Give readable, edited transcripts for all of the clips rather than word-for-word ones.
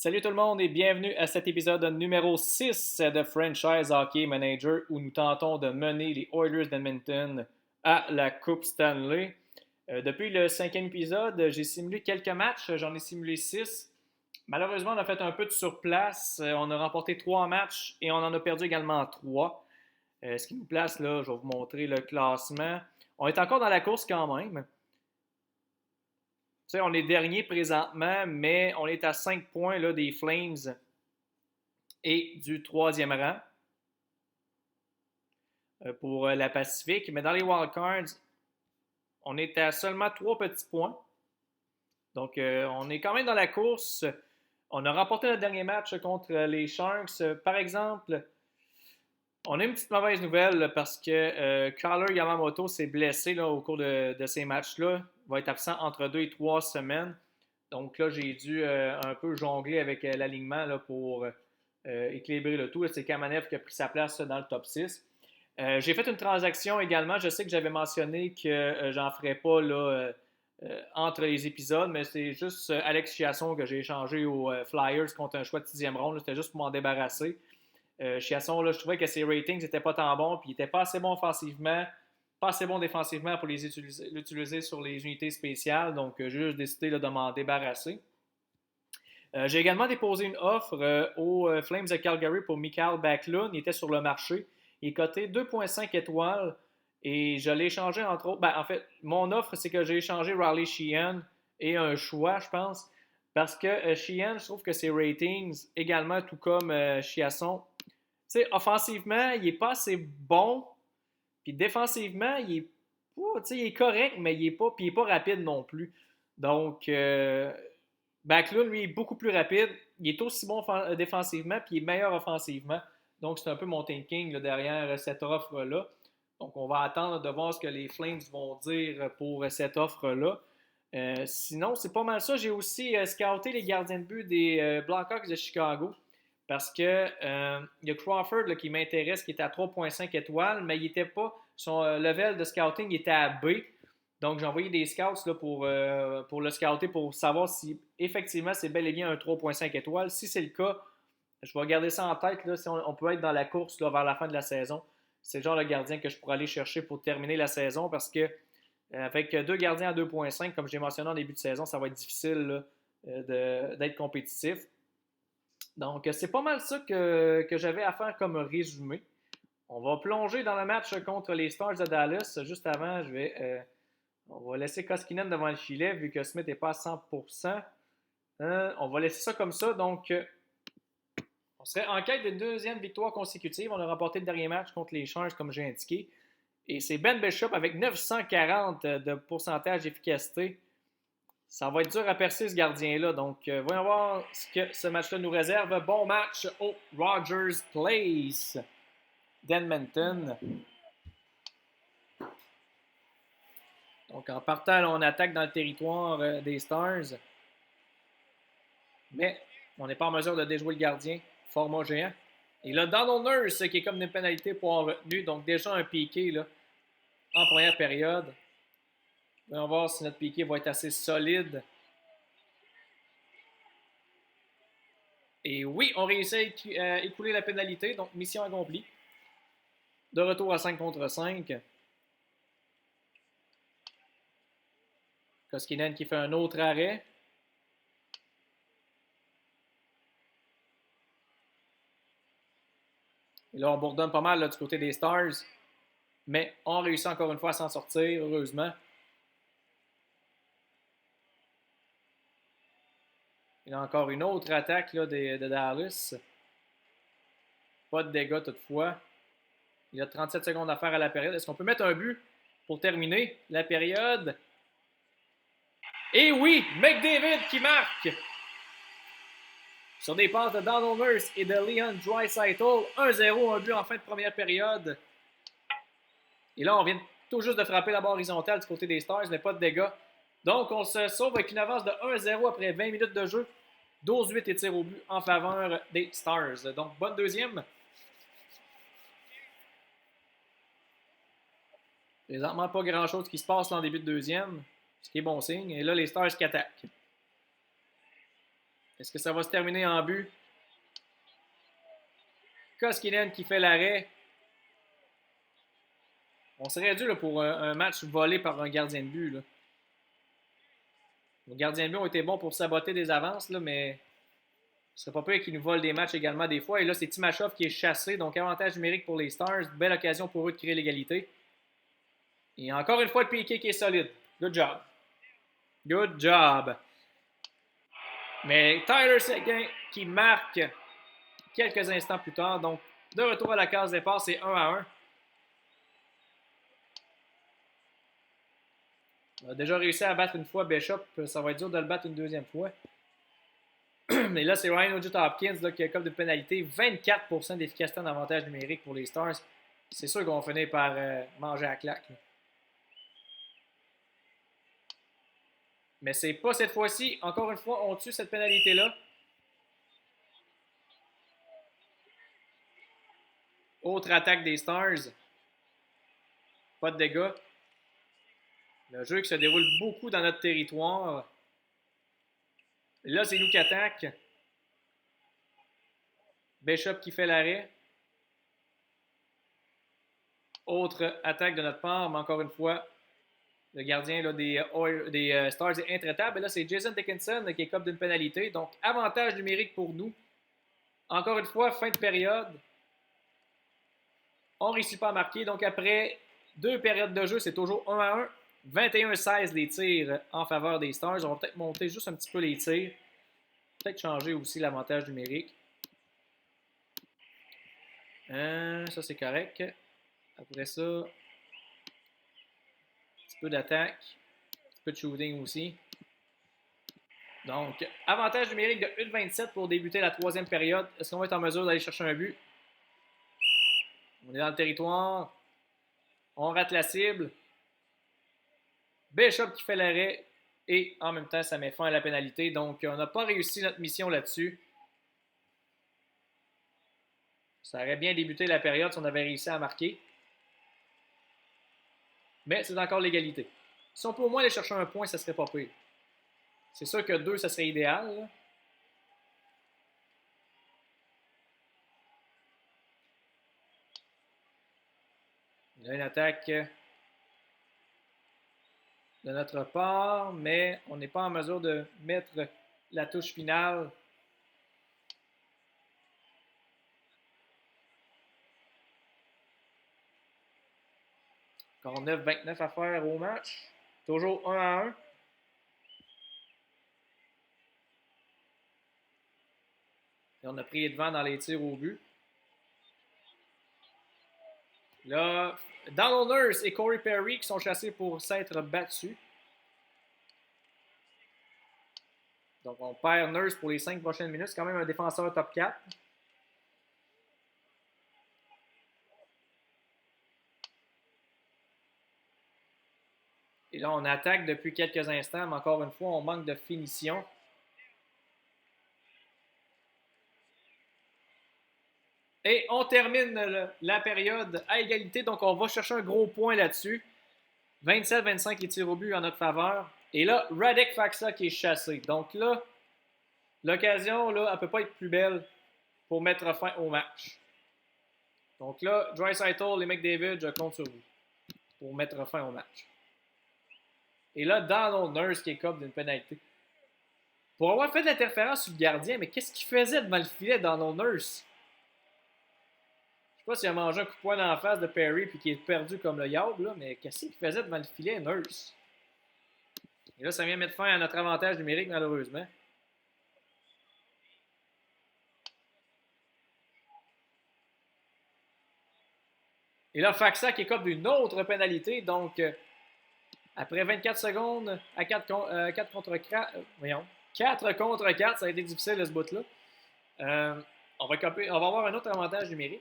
Salut tout le monde et bienvenue à cet épisode numéro 6 de Franchise Hockey Manager où nous tentons de mener les Oilers d'Edmonton à la Coupe Stanley. Depuis le 5e épisode, j'ai simulé quelques matchs, j'en ai simulé 6. Malheureusement, on a fait un peu de surplace. On a remporté 3 matchs et on en a perdu également 3. Ce qui nous place là, je vais vous montrer le classement. On est encore dans la course quand même. Tu sais, on est dernier présentement, mais on est à 5 points là, des Flames et du troisième rang pour la Pacifique. Mais dans les wildcards, on est à seulement 3 petits points. Donc, on est quand même dans la course. On a remporté notre dernier match contre les Sharks. Par exemple, on a une petite mauvaise nouvelle parce que Kyler Yamamoto s'est blessé là, au cours de ces matchs-là. Il va être absent entre 2 et 3 semaines. Donc là, j'ai dû un peu jongler avec l'alignement là, pour équilibrer le tout. C'est Kamenev qui a pris sa place dans le top 6. J'ai fait une transaction également. Je sais que j'avais mentionné que j'en ferais pas là, entre les épisodes, mais c'est juste Alex Chiasson que j'ai échangé aux Flyers contre un choix de 6e ronde. C'était juste pour m'en débarrasser. Chiasson, là, je trouvais que ses ratings n'étaient pas tant bons, puis il n'était pas assez bon offensivement, pas assez bon défensivement pour l'utiliser sur les unités spéciales. Donc, j'ai juste décidé là, de m'en débarrasser. J'ai également déposé une offre aux Flames de Calgary pour Mikael Backlund. Il était sur le marché. Il est coté 2,5 étoiles et je l'ai échangé entre autres. En fait, mon offre, c'est que j'ai échangé Riley Sheehan et un choix, je pense, parce que Sheehan, je trouve que ses ratings, également, tout comme Chiasson, tu sais, offensivement, il n'est pas assez bon. Puis défensivement, il est correct, mais il n'est pas rapide non plus. Donc, Backlund, lui, est beaucoup plus rapide. Il est aussi bon défensivement, puis il est meilleur offensivement. Donc, c'est un peu mon thinking là, derrière cette offre-là. Donc, on va attendre de voir ce que les Flames vont dire pour cette offre-là. Sinon, c'est pas mal ça. J'ai aussi scouté les gardiens de but des Blackhawks de Chicago parce que il y a Crawford là, qui m'intéresse, qui est à 3,5 étoiles, mais il était pas, son level de scouting était à B. Donc, j'ai envoyé des scouts là, pour le scouter pour savoir si effectivement c'est bel et bien un 3,5 étoiles. Si c'est le cas, je vais garder ça en tête. Là, si on peut être dans la course là, vers la fin de la saison. C'est le genre de gardien que je pourrais aller chercher pour terminer la saison parce que avec deux gardiens à 2,5, comme j'ai mentionné en début de saison, ça va être difficile là, d'être compétitif. Donc, c'est pas mal ça que j'avais à faire comme résumé. On va plonger dans le match contre les Stars de Dallas. Juste avant, on va laisser Koskinen devant le filet vu que Smith n'est pas à 100%. On va laisser ça comme ça. Donc, on serait en quête d'une deuxième victoire consécutive. On a remporté le dernier match contre les Sharks, comme j'ai indiqué. Et c'est Ben Bishop avec 940 de pourcentage d'efficacité. Ça va être dur à percer ce gardien-là. Donc, voyons voir ce que ce match-là nous réserve. Bon match au Rogers Place d'Edmonton. Donc, en partant, là, on attaque dans le territoire des Stars. Mais on n'est pas en mesure de déjouer le gardien. Format géant. Et là, Donald Nurse, qui est comme une pénalité pour avoir retenu. Donc, déjà un piqué là, en première période. Voyons voir si notre piqué va être assez solide. Et oui, on réussit à écouler la pénalité. Donc, mission accomplie. De retour à 5 contre 5. Koskinen qui fait un autre arrêt. Et là, on bourdonne pas mal là, du côté des Stars. Mais on réussit encore une fois à s'en sortir, heureusement. Il y a encore une autre attaque là, de Dallas. Pas de dégâts toutefois. Il y a 37 secondes à faire à la période. Est-ce qu'on peut mettre un but pour terminer la période? Et oui, McDavid qui marque! Sur des passes de Donald Nurse et de Leon Draisaitl. 1-0, un but en fin de première période. Et là, on vient tout juste de frapper la barre horizontale du côté des Stars, mais pas de dégâts. Donc, on se sauve avec une avance de 1-0 après 20 minutes de jeu. 12-8 et tirs au but en faveur des Stars. Donc, bonne deuxième. Présentement, pas grand-chose qui se passe là en début de deuxième, ce qui est bon signe. Et là, les Stars qui attaquent. Est-ce que ça va se terminer en but? Koskinen qui fait l'arrêt. On serait dû là, pour un match volé par un gardien de but. Là. Les gardiens de but ont été bons pour saboter des avances, là, mais ce serait pas pire qu'ils nous volent des matchs également des fois. Et là, c'est Timashov qui est chassé. Donc, avantage numérique pour les Stars. Belle occasion pour eux de créer l'égalité. Et encore une fois, le Piqué qui est solide. Good job. Good job. Mais Tyler Seguin qui marque quelques instants plus tard. Donc, de retour à la case départ, c'est 1-1. On a déjà réussi à battre une fois Bishop. Ça va être dur de le battre une deuxième fois. Mais là, c'est Ryan Nugent-Hopkins qui a comme de pénalité. 24% d'efficacité en avantage numérique pour les Stars. C'est sûr qu'on va finir par manger à claque. Là. Mais c'est pas cette fois-ci. Encore une fois, on tue cette pénalité-là. Autre attaque des Stars. Pas de dégâts. Le jeu qui se déroule beaucoup dans notre territoire. Là, c'est nous qui attaquent. Bishop qui fait l'arrêt. Autre attaque de notre part, mais encore une fois, le gardien là, des Stars est intraitable. Et là, c'est Jason Dickinson qui écope d'une pénalité. Donc, avantage numérique pour nous. Encore une fois, fin de période. On ne réussit pas à marquer. Donc, après 2 périodes de jeu, c'est toujours 1-1. 21-16 les tirs en faveur des Stars. On va peut-être monter juste un petit peu les tirs. Peut-être changer aussi l'avantage numérique. Ça, c'est correct. Après ça, un petit peu d'attaque. Un petit peu de shooting aussi. Donc, avantage numérique de 1,27 pour débuter la troisième période. Est-ce qu'on va être en mesure d'aller chercher un but? On est dans le territoire. On rate la cible. Bishop qui fait l'arrêt. Et en même temps, ça met fin à la pénalité. Donc, on n'a pas réussi notre mission là-dessus. Ça aurait bien débuté la période si on avait réussi à marquer. Mais c'est encore l'égalité. Si on peut au moins aller chercher un point, ça serait pas pire. C'est sûr que 2, ça serait idéal. Là. Il y a une attaque de notre part, mais on n'est pas en mesure de mettre la touche finale. Encore 9-29 à faire au match. Toujours 1-1. Et on a pris les devants dans les tirs au but. Là, Donald Nurse et Corey Perry qui sont chassés pour s'être battus. Donc, on perd Nurse pour les 5 prochaines minutes. C'est quand même un défenseur top 4. Et là, on attaque depuis quelques instants, mais encore une fois, on manque de finition. Et on termine la période à égalité, donc on va chercher un gros point là-dessus. 27-25 les tirs au but en notre faveur. Et là, Radek Faksa qui est chassé. Donc là, l'occasion, là, elle ne peut pas être plus belle pour mettre fin au match. Donc là, Draisaitl et McDavid, je compte sur vous pour mettre fin au match. Et là, Donald Nurse qui écope d'une pénalité. Pour avoir fait de l'interférence sur le gardien, mais qu'est-ce qu'il faisait devant le filet, Donald Nurse? Je sais pas s'il a mangé un coup de poing dans la face de Perry puis qu'il est perdu comme le Yab, là, mais qu'est-ce qu'il faisait devant le filet, Nurse? Et là, ça vient mettre fin à notre avantage numérique, malheureusement. Et là, Faksa qui écope d'une autre pénalité, donc après 24 secondes à 4 contre 4, voyons, 4 contre 4, ça a été difficile de ce bout-là. On va avoir un autre avantage numérique.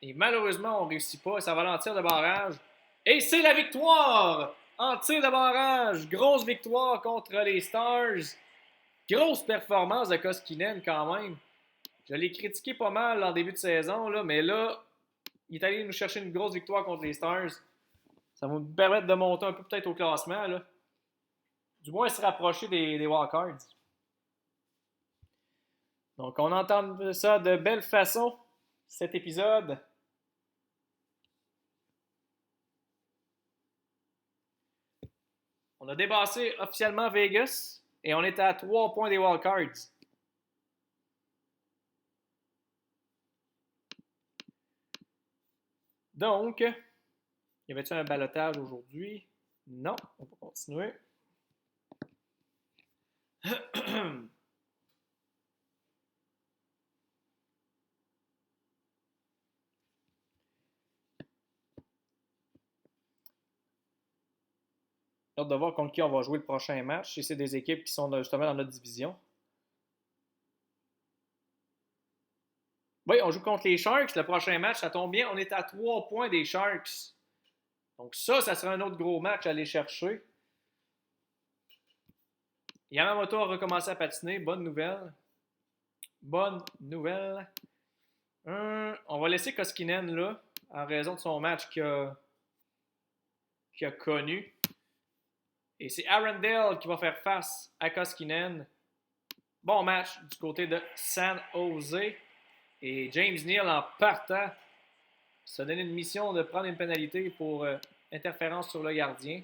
Et malheureusement, on ne réussit pas. Ça va aller en tir de barrage. Et c'est la victoire! En tir de barrage. Grosse victoire contre les Stars. Grosse performance de Koskinen quand même. Je l'ai critiqué pas mal en début de saison, là, mais là, il est allé nous chercher une grosse victoire contre les Stars. Ça va nous permettre de monter un peu peut-être au classement. Là. du moins se rapprocher des wildcards. Donc, on entend ça de belle façon, cet épisode. On a dépassé officiellement Vegas et on est à 3 points des wildcards. Donc, y avait-tu un balotage aujourd'hui? Non, on va continuer. Hâte de voir contre qui on va jouer le prochain match. Si c'est des équipes qui sont justement dans notre division. Oui, on joue contre les Sharks. Le prochain match, ça tombe bien. On est à 3 points des Sharks. Donc ça sera un autre gros match à aller chercher. Yamamoto a recommencé à patiner. Bonne nouvelle. Bonne nouvelle. On va laisser Koskinen là, en raison de son match qu'il a connu. Et c'est Arundel qui va faire face à Koskinen. Bon match du côté de San Jose. Et James Neal, en partant, se donne une mission de prendre une pénalité pour interférence sur le gardien.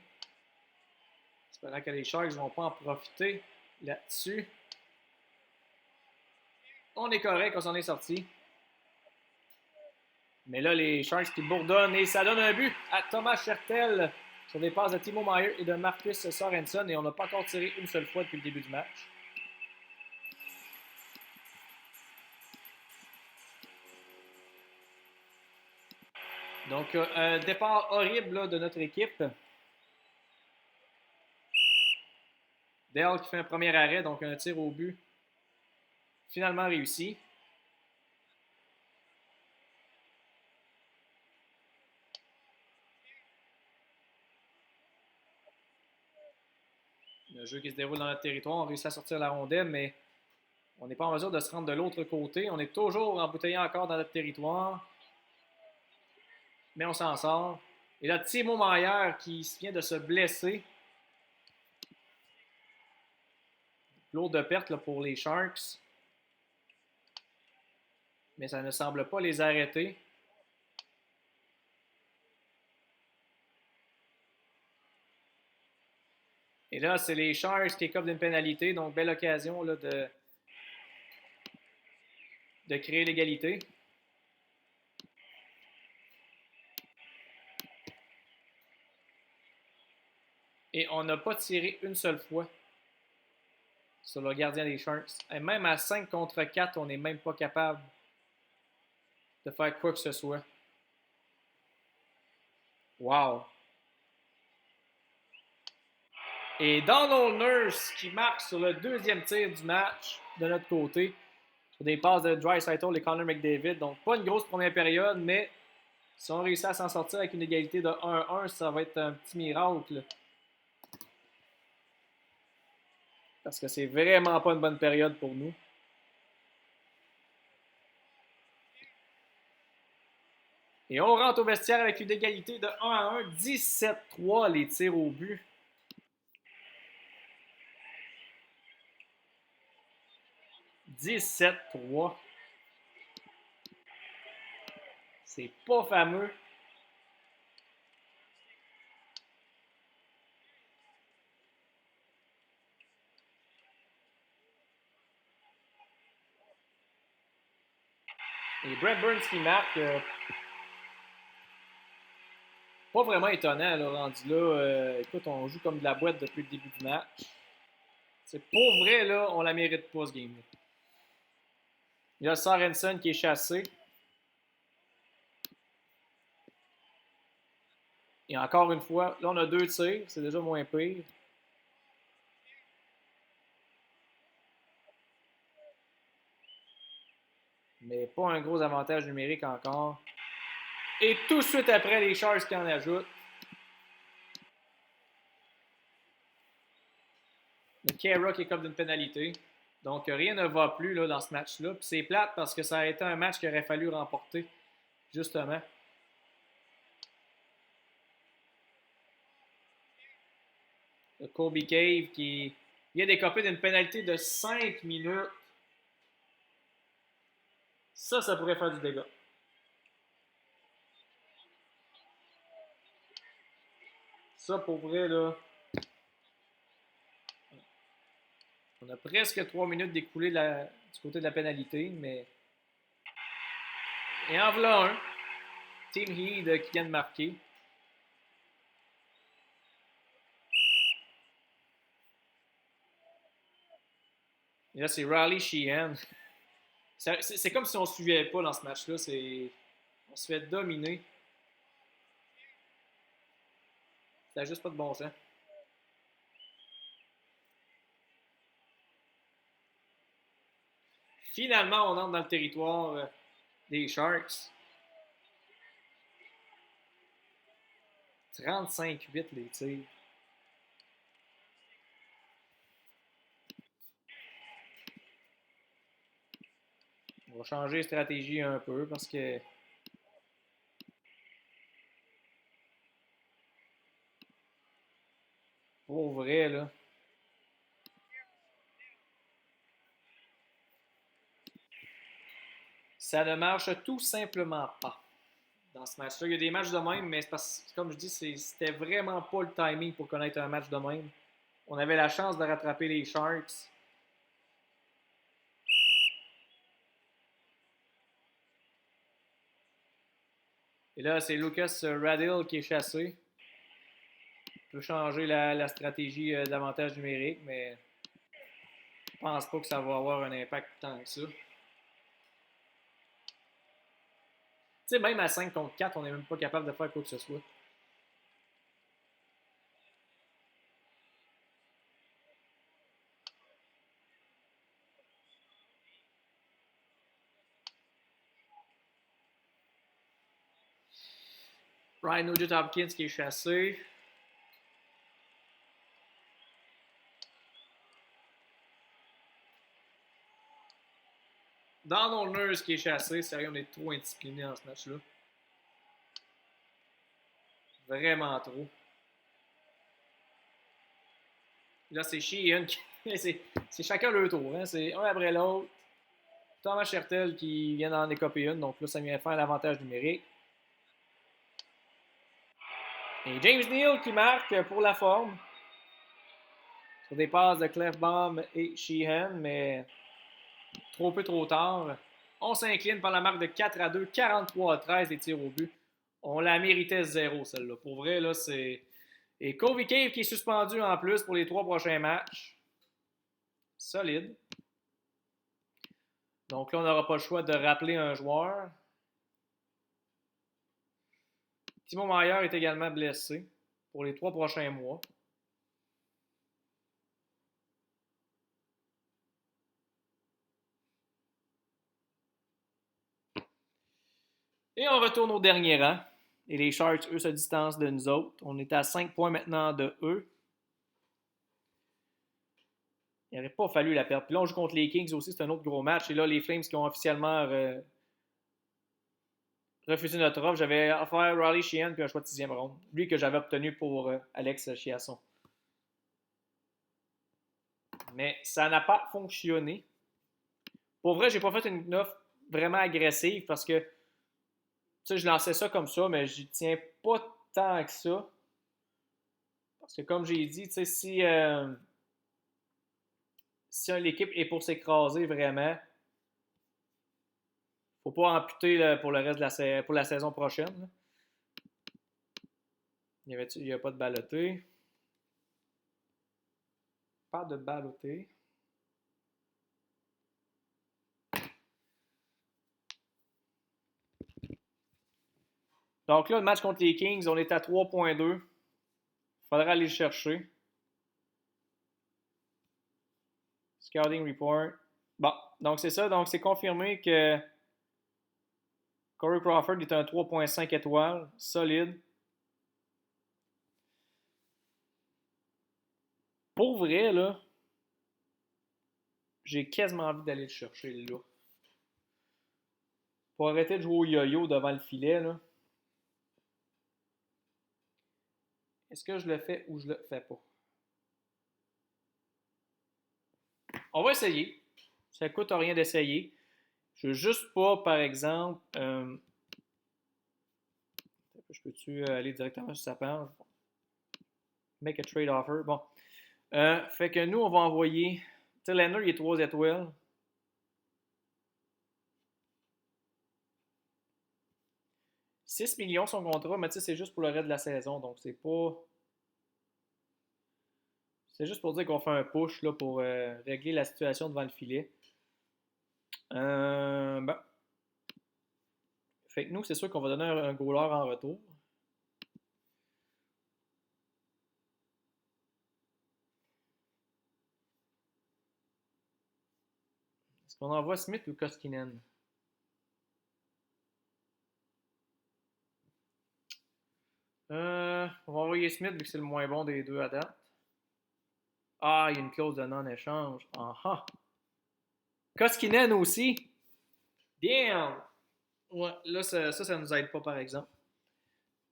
Espérant que les Sharks ne vont pas en profiter là-dessus. On est correct, on s'en est sorti. Mais là, les Sharks qui bourdonnent et ça donne un but à Thomas Hertel sur des passes de Timo Meier et de Marcus Sorensen. Et on n'a pas encore tiré une seule fois depuis le début du match. Donc, un départ horrible là, de notre équipe. Dale qui fait un premier arrêt, donc un tir au but finalement réussi. Le jeu qui se déroule dans notre territoire, on réussit à sortir la rondelle, mais on n'est pas en mesure de se rendre de l'autre côté. On est toujours embouteillé encore dans notre territoire. Mais on s'en sort. Et là, Timo Meier qui vient de se blesser. Lourde perte là, pour les Sharks. Mais ça ne semble pas les arrêter. Et là, c'est les Sharks qui écopent d'une pénalité. Donc, belle occasion là, de créer l'égalité. Et on n'a pas tiré une seule fois sur le gardien des Sharks. Et même à 5 contre 4, on n'est même pas capable de faire quoi que ce soit. Wow! Et Donald Nurse qui marque sur le deuxième tir du match de notre côté. Sur des passes de Draisaitl et Connor McDavid. Donc, pas une grosse première période, mais si on réussit à s'en sortir avec une égalité de 1-1, ça va être un petit miracle. Parce que c'est vraiment pas une bonne période pour nous. Et on rentre au vestiaire avec une égalité de 1-1, 17-3 les tirs au but. « 17-3. C'est pas fameux. Et Brent Burns qui marque. Pas vraiment étonnant, là, rendu là. Écoute, on joue comme de la boîte depuis le début du match. C'est pour vrai, là, on la mérite pas, ce game-là. Il y a Sorensen qui est chassé. Et encore une fois, là, on a 2 tirs. C'est déjà moins pire. Mais pas un gros avantage numérique encore. Et tout de suite après, les Sharks qui en ajoutent. Le Kara qui est comme d'une pénalité. Donc, rien ne va plus là, dans ce match-là. Puis c'est plate parce que ça a été un match qu'il aurait fallu remporter, justement. Colby Cave qui vient d'écoper d'une pénalité de 5 minutes. Ça pourrait faire du dégât. Ça, pour vrai, là. On a presque 3 minutes d'écoulé du côté de la pénalité, mais. Et en voilà un. Team Heat qui vient de marquer. Et là, c'est Riley Sheehan. C'est comme si on ne suivait pas dans ce match-là. On se fait dominer. Ça juste pas de bon sens. Finalement, on entre dans le territoire des Sharks. 35-8 les tirs. On va changer de stratégie un peu parce que pour vrai, là. Ça ne marche tout simplement pas dans ce match-là. Il y a des matchs de même, mais c'est parce que, comme je dis, c'était vraiment pas le timing pour connaître un match de même. On avait la chance de rattraper les Sharks. Et là, c'est Lucas Radil qui est chassé. On peut changer la stratégie d'avantage numérique, mais je pense pas que ça va avoir un impact tant que ça. Tu sais, même à 5 contre 4, on n'est même pas capable de faire quoi que ce soit. Ryan Nugent-Hopkins qui est chassé. Donald Nurse qui est chassé. Sérieux, on est trop indiscipliné dans ce match-là. Vraiment trop. Là, c'est Sheehan qui. C'est chacun leur tour. Hein? C'est un après l'autre. Thomas Hertel qui vient d'en écoper une. Donc là, ça vient faire l'avantage numérique. Et James Neal qui marque pour la forme. Sur des passes de Clefbaum et Sheehan, mais trop peu trop tard. On s'incline par la marque de 4-2, 43-13 les tirs au but. On la méritait 0, celle-là. Pour vrai, là, c'est. Et Colby Cave qui est suspendu en plus pour les 3 prochains matchs. Solide. Donc là, on n'aura pas le choix de rappeler un joueur. Timo Meier est également blessé pour les 3 prochains mois. Et on retourne au dernier rang. Et les Sharks, eux, se distancent de nous autres. On est à 5 points maintenant de eux. Il n'aurait pas fallu la perdre. Puis là, on joue contre les Kings aussi, c'est un autre gros match. Et là, les Flames qui ont officiellement refusé notre offre. J'avais offert Riley Sheehan puis un choix de 6e ronde. Lui que j'avais obtenu pour Alex Chiasson. Mais ça n'a pas fonctionné. Pour vrai, j'ai pas fait une offre vraiment agressive parce que je lançais ça comme ça, mais j'y tiens pas tant que ça. Parce que comme j'ai dit, si l'équipe est pour s'écraser vraiment, faut pas amputer là, pour le reste de pour la saison prochaine. Là. Il n'y a pas de baloté. Pas de baloté. Donc là, le match contre les Kings, on est à 3.2. Il faudra aller le chercher. Scouting report. Bon, donc c'est ça. Donc c'est confirmé que Corey Crawford est un 3.5 étoiles. Solide. Pour vrai, là, j'ai quasiment envie d'aller le chercher là. Pour arrêter de jouer au yo-yo devant le filet, là. Est-ce que je le fais ou je le fais pas? On va essayer. Ça ne coûte rien d'essayer. Je veux juste pas, par exemple, je peux-tu aller directement sur sa page? Make a trade offer. Bon. Fait que nous, on va envoyer. Tu sais, Leonard, il est 3 étoiles. « 6 millions son contrat, mais tu sais, c'est juste pour le reste de la saison. Donc, c'est pas. C'est juste pour dire qu'on fait un push là, pour régler la situation devant le filet. Ben. Fait que nous, c'est sûr qu'on va donner un goaler en retour. Est-ce qu'on envoie Smith ou Koskinen? On va envoyer Smith vu que c'est le moins bon des deux à date. Ah, il y a une clause de non-échange. Ah ah. Koskinen aussi. Damn! Ouais, là, ça nous aide pas, par exemple.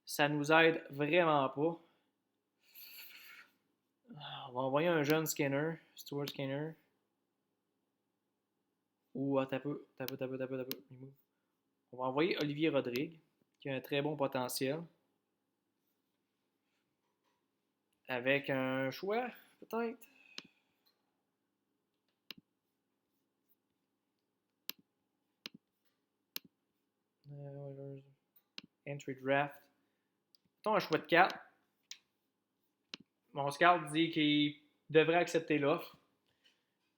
Ça nous aide vraiment pas. On va envoyer un jeune Skinner, Stuart Skinner. Ou, t'as peu. On va envoyer Olivier Rodrigue, qui a un très bon potentiel. Avec un choix, peut-être. Entry draft. Mettons un choix de 4. Mon scout dit qu'il devrait accepter l'offre.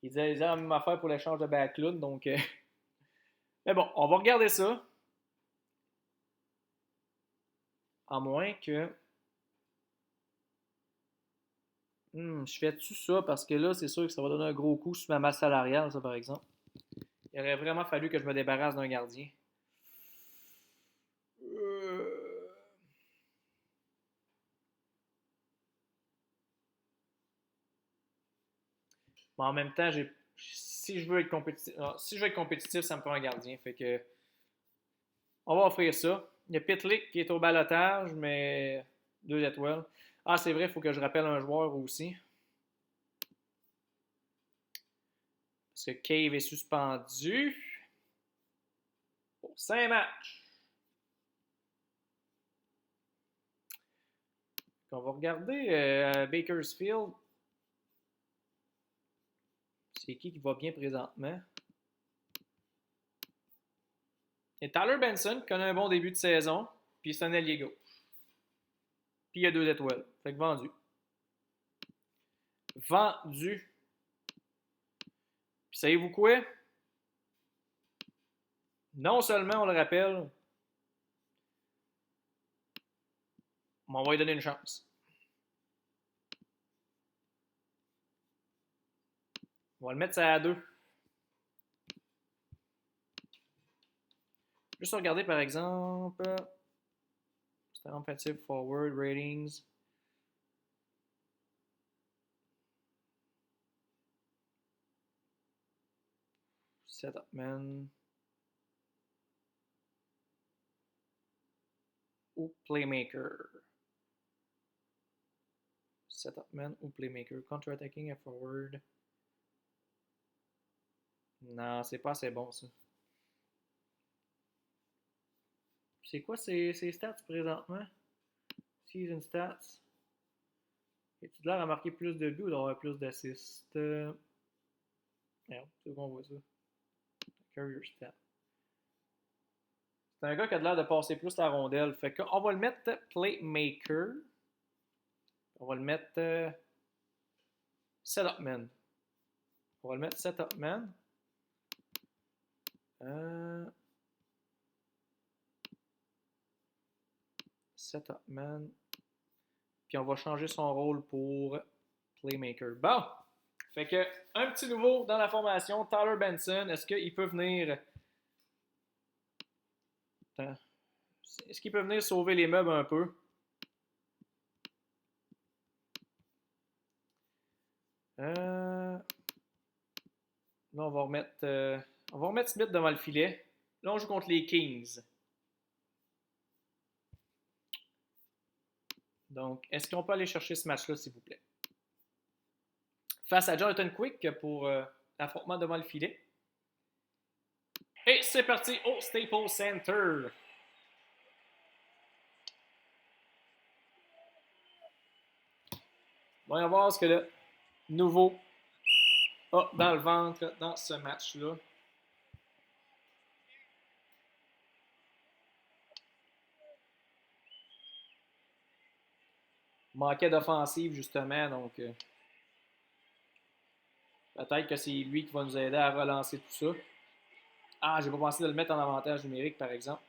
Il disait la même affaire pour l'échange de Backlund. Donc, mais bon, on va regarder ça. À moins que. Je fais-tu ça parce que là, c'est sûr que ça va donner un gros coup sur ma masse salariale, ça, par exemple. Il aurait vraiment fallu que je me débarrasse d'un gardien. Mais en même temps, si je veux être compétitif, ça me prend un gardien. Fait que on va offrir ça. Il y a Pitlick qui est au balotage, mais 2 étoiles. Ah, c'est vrai, il faut que je rappelle un joueur aussi. Parce que Cave est suspendu pour 5 matchs. On va regarder Bakersfield. C'est qui va bien présentement? Et Tyler Benson qui connaît un bon début de saison. Puis c'est un allié gauche. Puis il y a 2 étoiles. Fait que vendu. Vendu. Puis savez-vous quoi? Non seulement on le rappelle, mais on va lui donner une chance. On va le mettre ça à 2. Juste regarder par exemple. C'est un offensive forward ratings. Setup man. Ou playmaker. Setup man ou playmaker. Counter-attacking et forward. Non, c'est pas assez bon ça. C'est quoi ces stats présentement? Season stats. As-tu l'air à marquer plus de buts ou d'avoir plus d'assists? Merde, c'est où qu'on voit ça? Career stats. C'est un gars qui a l'air de passer plus la rondelle. Fait qu'on va le mettre playmaker. On va le mettre setup man. On va le mettre setup man. Setup man. Puis on va changer son rôle pour playmaker. Bon! Fait que, un petit nouveau dans la formation, Tyler Benson. Est-ce qu'il peut venir. Attends. Est-ce qu'il peut venir sauver les meubles un peu? Là, on va remettre Smith devant le filet. Là, on joue contre les Kings. Donc, est-ce qu'on peut aller chercher ce match-là, s'il vous plaît? Face à Jonathan Quick pour affrontement devant le filet. Et c'est parti au Staples Center. On va voir ce que le nouveau a dans le ventre dans ce match-là. Manquait d'offensive, justement, donc peut-être que c'est lui qui va nous aider à relancer tout ça. Ah, j'ai pas pensé de le mettre en avantage numérique, par exemple.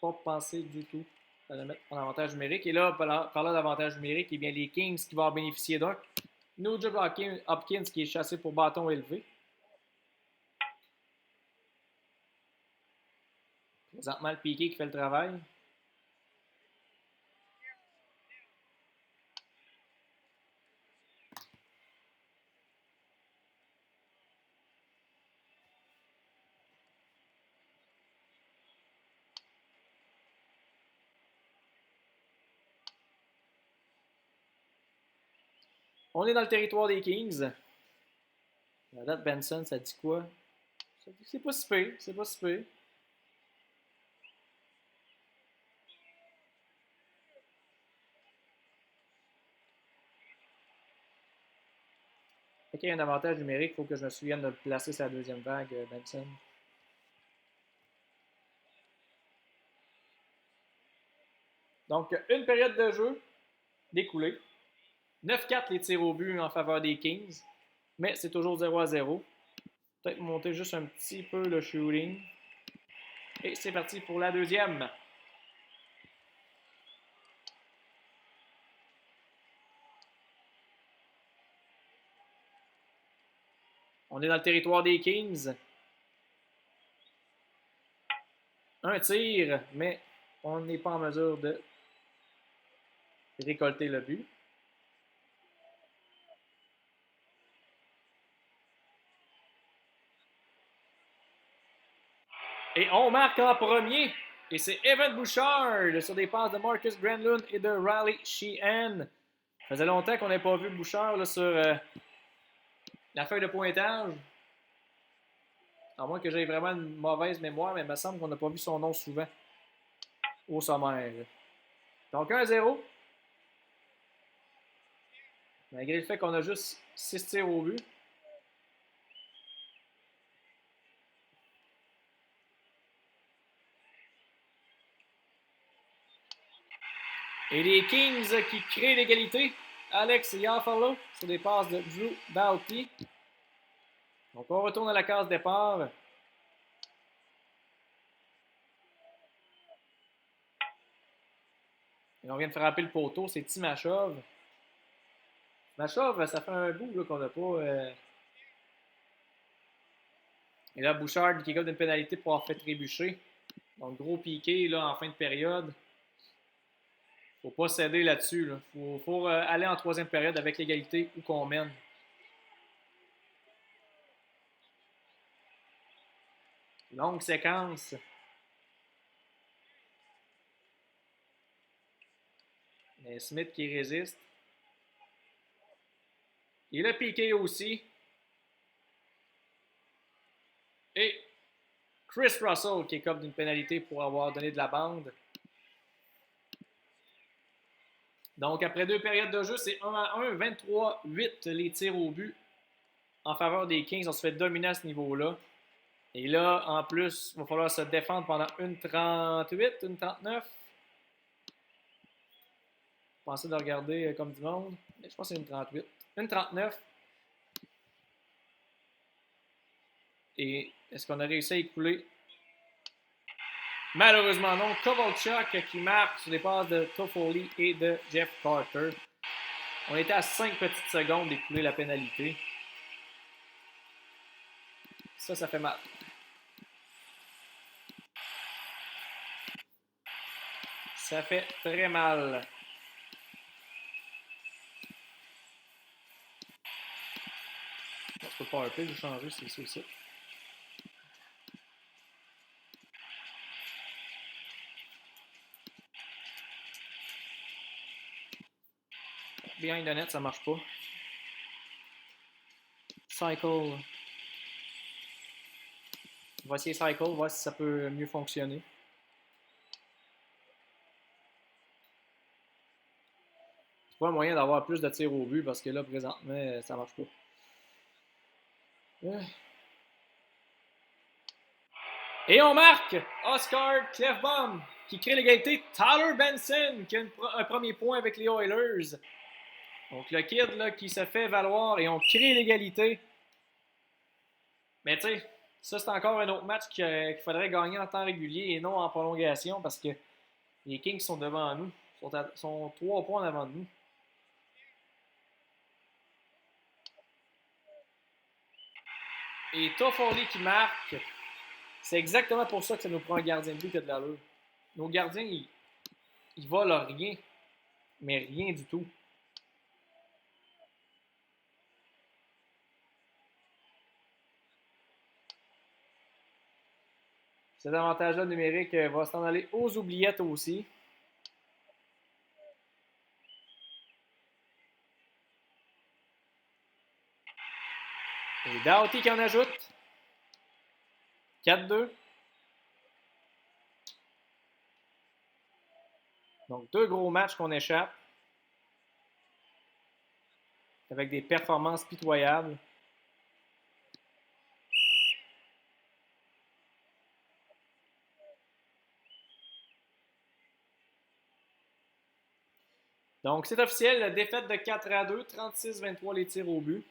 Pas pensé du tout à le mettre en avantage numérique. Et là, parlant d'avantage numérique, eh bien, les Kings qui vont en bénéficier d'un. Nugent Hopkins qui est chassé pour bâton élevé. Présentement, le Piqué qui fait le travail. On est dans le territoire des Kings. La date Benson, ça dit quoi? Ça dit que c'est pas si pire. C'est pas si pire. Fait qu'il y a un avantage numérique, il faut que je me souvienne de placer sa deuxième vague, Benson. Donc, une période de jeu découlée. 9-4 les tirs au but en faveur des Kings. Mais c'est toujours 0-0. Peut-être monter juste un petit peu le shooting. Et c'est parti pour la deuxième. On est dans le territoire des Kings. Un tir, mais on n'est pas en mesure de récolter le but. Et on marque en premier. Et c'est Evan Bouchard sur des passes de Marcus Granlund et de Riley Sheehan. Ça faisait longtemps qu'on n'avait pas vu Bouchard là, sur la feuille de pointage. À moins que j'aie vraiment une mauvaise mémoire, mais il me semble qu'on n'a pas vu son nom souvent au sommaire. Donc 1-0. Malgré le fait qu'on a juste 6 tirs au but. Et les Kings qui créent l'égalité. Alex Iafallo sur des passes de Drew Doughty. Donc on retourne à la case départ. Et on vient de frapper le poteau, c'est Timashov. Timashov, ça fait un bout qu'on n'a pas. Et là, Bouchard qui est comme d'une pénalité pour avoir fait trébucher. Donc gros piqué là, en fin de période. Faut pas céder là-dessus. Là. Faut aller en troisième période avec l'égalité où qu'on mène. Longue séquence. Mais Smith qui résiste. Il a piqué aussi. Et Chris Russell qui est comme d'une pénalité pour avoir donné de la bande. Donc, après 2 périodes de jeu, c'est 1-1, 23-8 les tirs au but en faveur des Kings. On se fait dominer à ce niveau-là. Et là, en plus, il va falloir se défendre pendant une 38, une 39. Je pensais de regarder comme du monde, mais je pense que c'est une 38. Une 39. Et est-ce qu'on a réussi à écouler? Malheureusement non. Kovalchuk qui marque sur les passes de Toffoli et de Jeff Carter. On était à 5 petites secondes d'écouler la pénalité. Ça fait mal. Ça fait très mal. Je peux pas un peu changer, c'est ça aussi. Behind the net, ça marche pas. Cycle. On va essayer Cycle, voir si ça peut mieux fonctionner. C'est pas un moyen d'avoir plus de tirs au but parce que là, présentement, ça marche pas. Et on marque Oscar Clefbaum qui crée l'égalité. Tyler Benson qui a un premier point avec les Oilers. Donc le kid là, qui se fait valoir et on crée l'égalité. Mais tu sais, ça c'est encore un autre match qu'il faudrait gagner en temps régulier et non en prolongation parce que les Kings sont devant nous. Sont 3 points en avant de nous. Et Toffoli qui marque. C'est exactement pour ça que ça nous prend un gardien de but qui a de l'allure. Nos gardiens, ils volent rien. Mais rien du tout. Cet avantage-là numérique va s'en aller aux oubliettes aussi. Et Doughty qui en ajoute. 4-2. Donc, 2 gros matchs qu'on échappe. Avec des performances pitoyables. Donc, c'est officiel, la défaite de 4-2, 36-23 les tirs au but.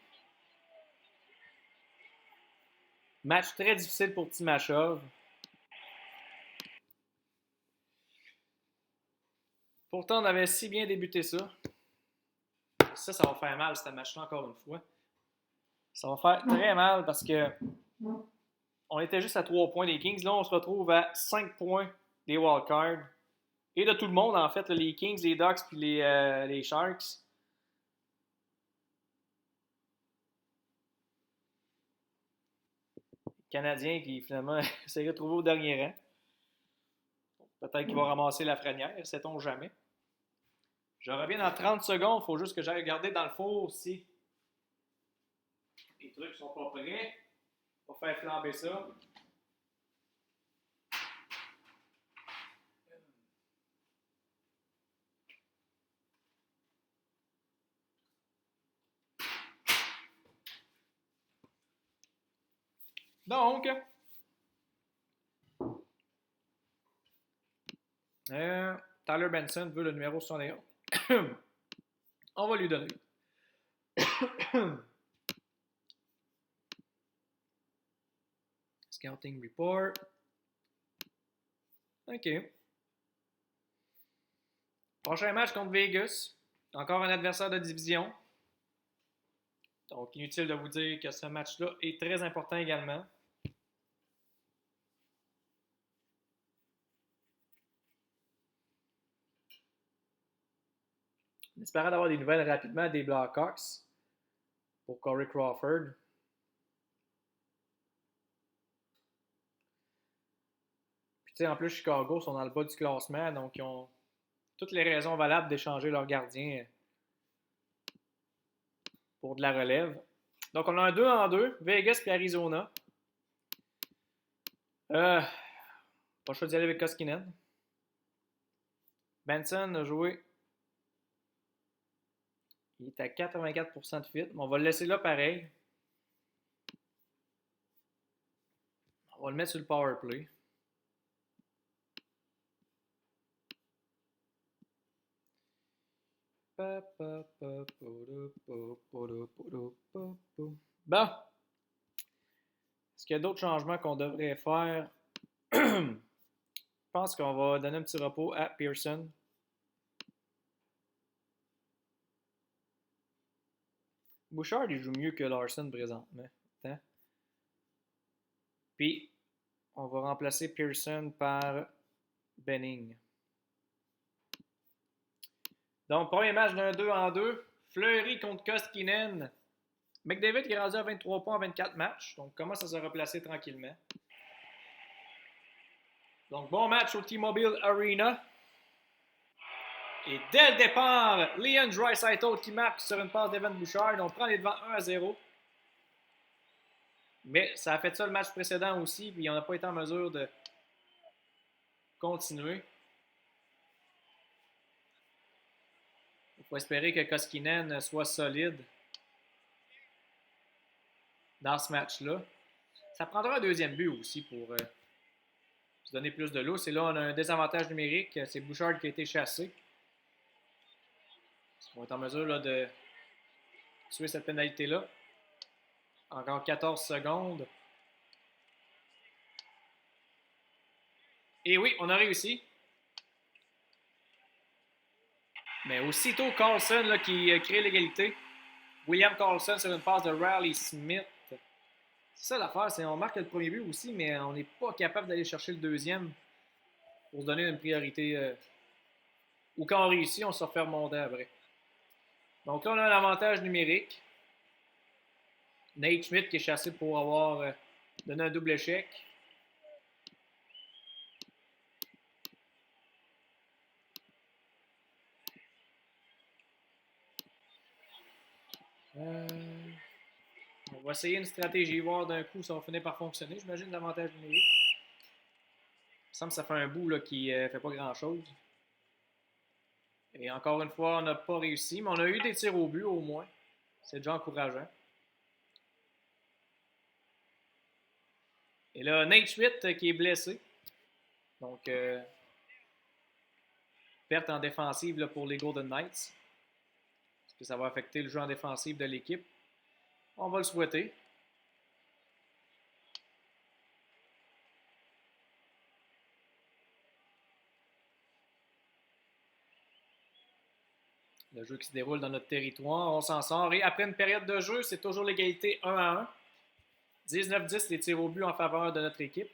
Match très difficile pour Timashov. Pourtant, on avait si bien débuté ça. Ça va faire mal, ce match-là, encore une fois. Ça va faire très mal parce que on était juste à 3 points des Kings. Là, on se retrouve à 5 points des wildcards. Et de tout le monde, en fait, les Kings, les Ducks puis les Sharks. Les Canadiens qui, finalement, s'est retrouvé au dernier rang. Peut-être qu'il va ramasser la frenière, sait-on jamais. Je reviens dans 30 secondes. Il faut juste que j'aille regarder dans le four si les trucs sont pas prêts. On va faire flamber ça. Donc, Tyler Benson veut le numéro 61. On va lui donner. Scouting report. OK. Prochain match contre Vegas. Encore un adversaire de division. Donc, inutile de vous dire que ce match-là est très important également. On espérait d'avoir des nouvelles rapidement des Blackhawks pour Corey Crawford. Puis, tu sais, en plus, Chicago sont dans le bas du classement, donc ils ont toutes les raisons valables d'échanger leur gardien pour de la relève. Donc, on a un 2-2, Vegas et Arizona. Pas le choix d'y aller avec Koskinen. Benson a joué. Il est à 84% de fit, mais on va le laisser là pareil. On va le mettre sur le power play. Bon. Est-ce qu'il y a d'autres changements qu'on devrait faire? Je pense qu'on va donner un petit repos à Pearson. Bouchard, il joue mieux que Larson présentement. Attends. Puis, on va remplacer Pearson par Benning. Donc, premier match d'un 2-2. Fleury contre Koskinen. McDavid qui est rendu à 23 points en 24 matchs. Donc, commence à se replacer tranquillement. Donc, bon match au T-Mobile Arena. Et dès le départ, Leon Draisaitl qui marque sur une passe d'Evan Bouchard. On prend les devants 1-0. Mais ça a fait ça le match précédent aussi, puis on n'a pas été en mesure de continuer. Il faut espérer que Koskinen soit solide dans ce match-là. Ça prendra un deuxième but aussi pour se donner plus de lousse. Et là, on a un désavantage numérique. C'est Bouchard qui a été chassé. On va être en mesure là, de tuer cette pénalité-là. Encore 14 secondes. Et oui, on a réussi. Mais aussitôt, Carlson là, qui crée l'égalité. William Carlson sur une passe de Riley Smith. C'est ça l'affaire, c'est on marque le premier but aussi, mais on n'est pas capable d'aller chercher le deuxième pour se donner une priorité. Ou quand on réussit, on se refait remonter après. Donc là, on a un avantage numérique. Nate Schmidt qui est chassé pour avoir donné un double échec. On va essayer une stratégie, voir d'un coup ça va finir par fonctionner. J'imagine l'avantage numérique. Il me semble que ça fait un bout là, qui ne fait pas grand-chose. Et encore une fois, on n'a pas réussi, mais on a eu des tirs au but au moins. C'est déjà encourageant. Et là, Nate Schmidt qui est blessé. Donc, perte en défensive là, pour les Golden Knights. Est-ce que ça va affecter le jeu en défensive de l'équipe? On va le souhaiter. Le jeu qui se déroule dans notre territoire, on s'en sort. Et après une période de jeu, c'est toujours l'égalité 1-1. 19-10 les tirs au but en faveur de notre équipe.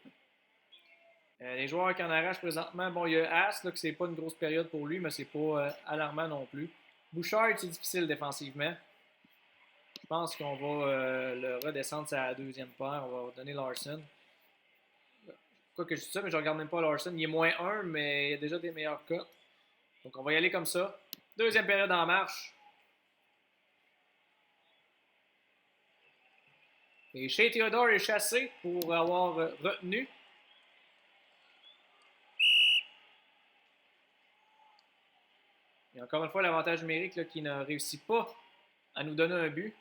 Les joueurs qui en arrachent présentement, bon, il y a As, là, que c'est pas une grosse période pour lui, mais c'est pas alarmant non plus. Bouchard, c'est difficile défensivement. Je pense qu'on va le redescendre sa deuxième paire. On va donner Larson. Quoi que je dis ça, mais je regarde même pas Larson. Il est moins 1, mais il y a déjà des meilleurs cotes. Donc on va y aller comme ça. Deuxième période en marche. Et Shea Theodore est chassé pour avoir retenu. Et encore une fois, l'avantage numérique là, qui ne réussit pas à nous donner un but.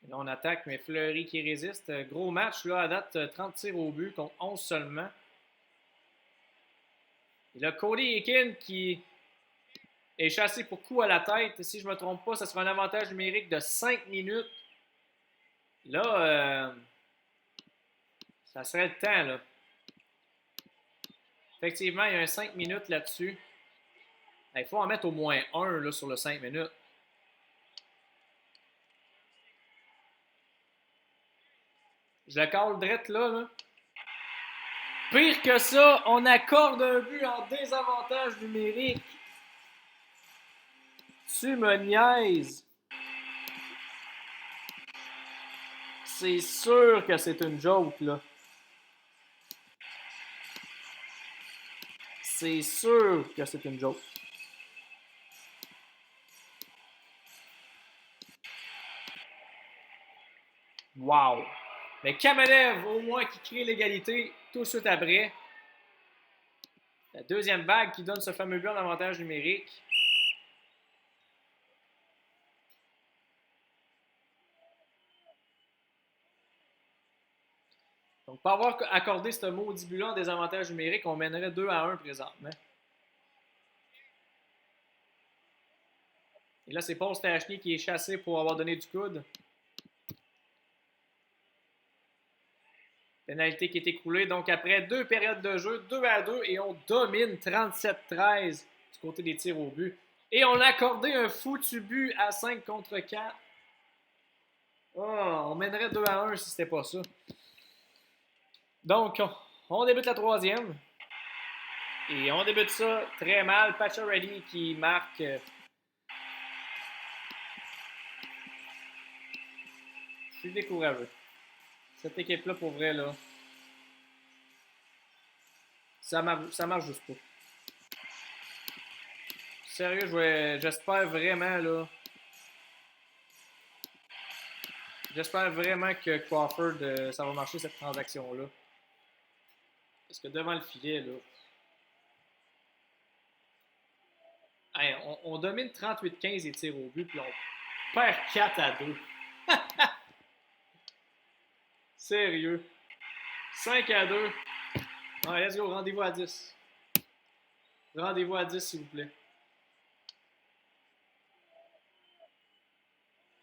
Et là, on attaque, mais Fleury qui résiste. Gros match, là, à date, 30 tirs au but contre 11 seulement. Et là, Cody Eakin qui est chassé pour coup à la tête. Si je ne me trompe pas, ça sera un avantage numérique de 5 minutes. Là, ça serait le temps, là. Effectivement, il y a un 5 minutes là-dessus. Il faut en mettre au moins un là, sur le 5 minutes. Je le cale drette là. Pire que ça, on accorde un but en désavantage numérique. Tu me niaises. C'est sûr que c'est une joke, là. C'est sûr que c'est une joke. Wow! Mais Kamenev, au moins, qui crée l'égalité tout de suite après. La deuxième vague qui donne ce fameux but en avantage numérique. Donc, pour avoir accordé ce maudit but-là en désavantage numérique, on mènerait 2-1 présentement. Et là, c'est Paul Stachny qui est chassé pour avoir donné du coude. Pénalité qui est écoulée. Donc, après deux périodes de jeu, 2-2, et on domine 37-13 du côté des tirs au but. Et on a accordé un foutu but à 5 contre 4. Oh, on mènerait 2-1 si c'était pas ça. Donc, on débute la troisième. Et on débute ça très mal. Pacioretty qui marque. Je suis découragé. Cette équipe-là, pour vrai, là, ça marche juste pas. Sérieux, j'espère vraiment, là. J'espère vraiment que Crawford, ça va marcher cette transaction-là. Parce que devant le filet, là. Hey, on domine 38-15 et tirs au but, puis on perd 4-2. Sérieux. 5-2. Ouais, let's go, rendez-vous à 10. Rendez-vous à 10, s'il vous plaît.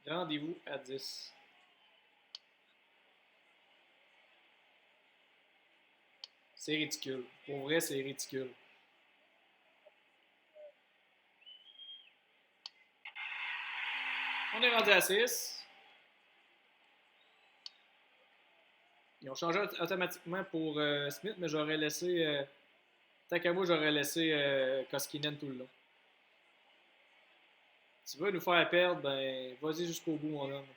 Rendez-vous à 10. C'est ridicule. Pour vrai, c'est ridicule. On est rendu à 6. Ils ont changé automatiquement pour Smith, mais j'aurais laissé. Tant qu'à moi, j'aurais laissé Koskinen tout le long. Si tu veux nous faire perdre, ben vas-y jusqu'au bout, mon homme.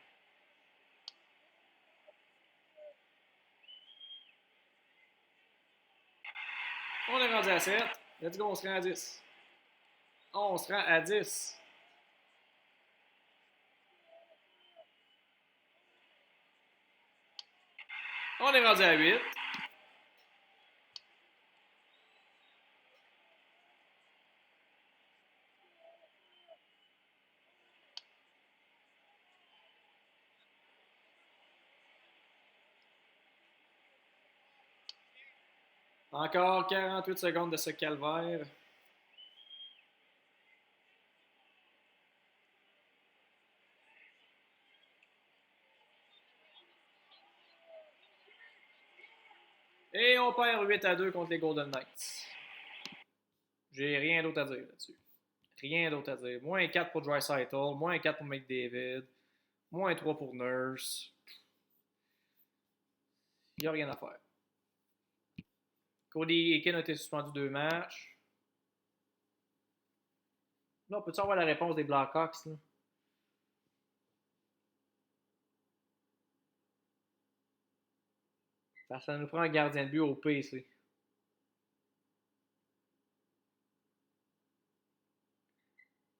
On est rendu à 7. Let's go, on se rend à 10. On se rend à 10. On est rendu à 8. Encore 48 secondes de ce calvaire. Et on perd 8-2 contre les Golden Knights. J'ai rien d'autre à dire là-dessus. Rien d'autre à dire. Moins 4 pour Draisaitl, moins 4 pour McDavid, moins 3 pour Nurse. Il n'y a rien à faire. Cody Eakin a été suspendu 2 matchs. Là, on peut-tu avoir la réponse des Blackhawks? Là? Ça nous prend un gardien de but au PC.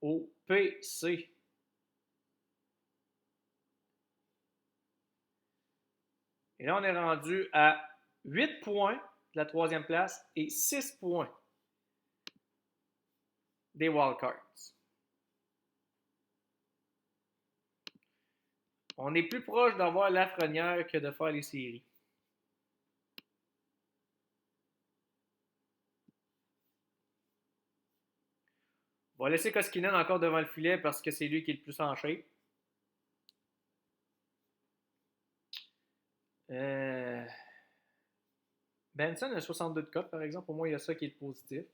Au PC. Et là, on est rendu à 8 points de la troisième place et 6 points des Wildcards. On est plus proche d'avoir Lafrenière que de faire les séries. On va laisser Koskinen encore devant le filet parce que c'est lui qui est le plus en shape. Benson a 62 de cote, par exemple. Pour moi, il y a ça qui est le positif.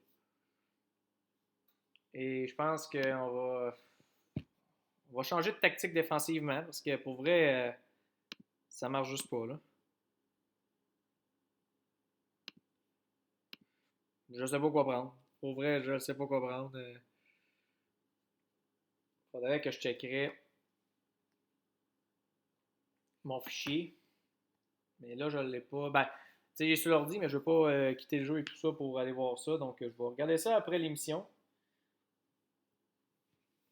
Et je pense qu'on va changer de tactique défensivement parce que pour vrai, ça marche juste pas. Là. Je sais pas quoi prendre. Pour vrai, je ne sais pas quoi prendre. Faudrait que je checkerais mon fichier. Mais là, je ne l'ai pas. Ben, tu sais, j'ai sur l'ordi, mais je ne veux pas quitter le jeu et tout ça pour aller voir ça. Donc, je vais regarder ça après l'émission.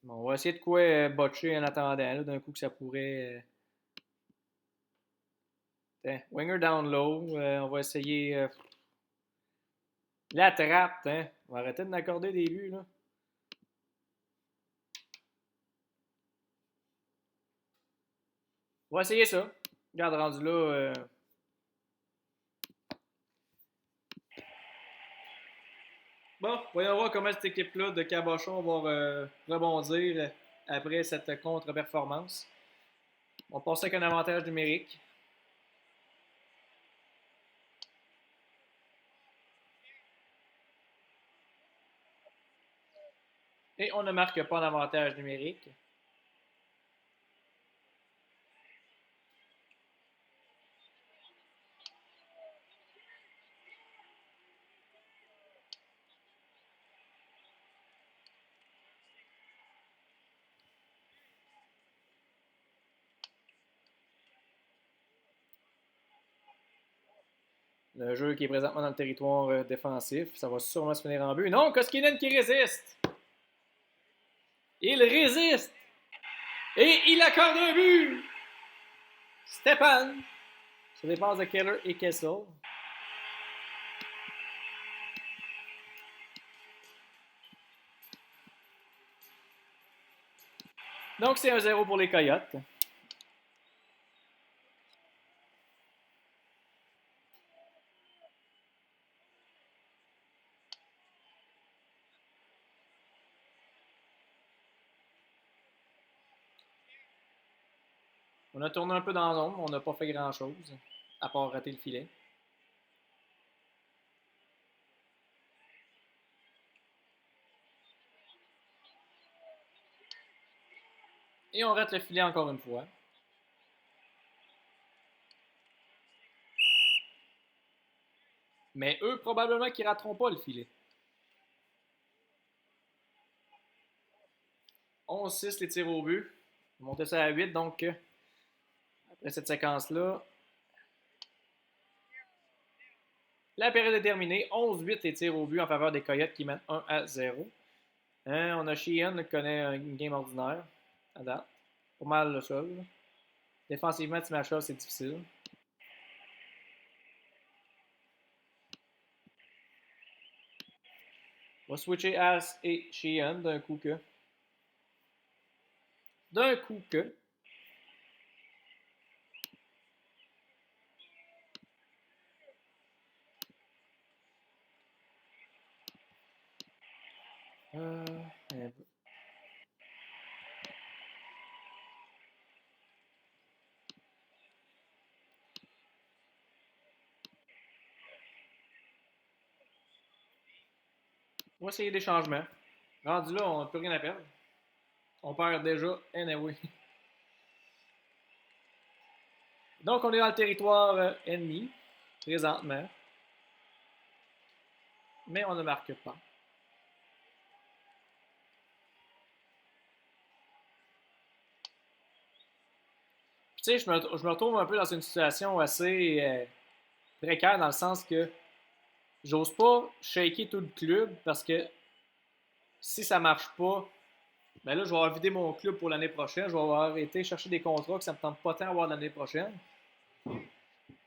Bon, on va essayer de quoi botcher en attendant, là, d'un coup que ça pourrait. Winger down low. On va essayer. La trappe, hein. On va arrêter de m'accorder des buts, là. On va essayer ça. Regarde, rendu là. Bon, voyons voir comment cette équipe-là de Cabochon va rebondir après cette contre-performance. On passe avec un avantage numérique. Et on ne marque pas d'avantage numérique. Le jeu qui est présentement dans le territoire défensif. Ça va sûrement se finir en but. Non, Koskinen qui résiste. Il résiste. Et il accorde un but. Stepan. Sur les passes de Keller et Kessel. Donc, c'est 1-0 pour les Coyotes. On a tourné un peu dans l'ombre, on n'a pas fait grand-chose, à part rater le filet. Et on rate le filet encore une fois. Mais eux, probablement qu'ils rateront pas le filet. 11-6 les tirs au but. On montait ça à 8, donc après cette séquence-là, la période est terminée. 11-8 les tirs au but en faveur des Coyotes qui mènent 1-0. On a Sheehan qui connaît une game ordinaire à date. Pas mal le seul. Défensivement, Timashov, c'est difficile. On va switcher As et Sheehan d'un coup que. D'un coup que. Euh, on va essayer des changements. Rendu là, on n'a plus rien à perdre. On perd déjà anyway. Donc, on est dans le territoire ennemi, présentement. Mais on ne marque pas. Tu sais, je me retrouve un peu dans une situation assez précaire dans le sens que j'ose pas shaker tout le club parce que si ça marche pas, ben là, je vais avoir vidé mon club pour l'année prochaine. Je vais avoir été chercher des contrats que ça me tente pas tant d'avoir l'année prochaine.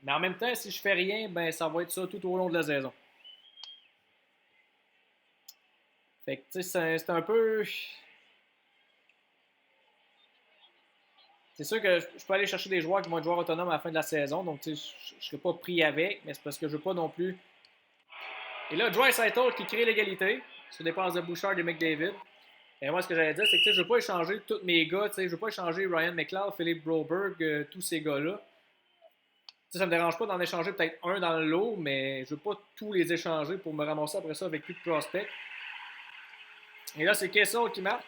Mais en même temps, si je fais rien, ben ça va être ça tout au long de la saison. Fait que, tu sais, c'est un peu. C'est sûr que je peux aller chercher des joueurs qui vont être joueurs autonomes à la fin de la saison. Donc, tu sais, je ne serai pas pris avec, mais c'est parce que je veux pas non plus. Et là, Draisaitl qui crée l'égalité sur des passes de Bouchard et McDavid. Et moi, ce que j'allais dire, c'est que je ne veux pas échanger tous mes gars. Je ne veux pas échanger Ryan McLeod, Philippe Broberg, tous ces gars-là. Ça ne me dérange pas d'en échanger peut-être un dans le lot, mais je ne veux pas tous les échanger pour me ramasser après ça avec plus de prospects. Et là, c'est Kessel qui marque.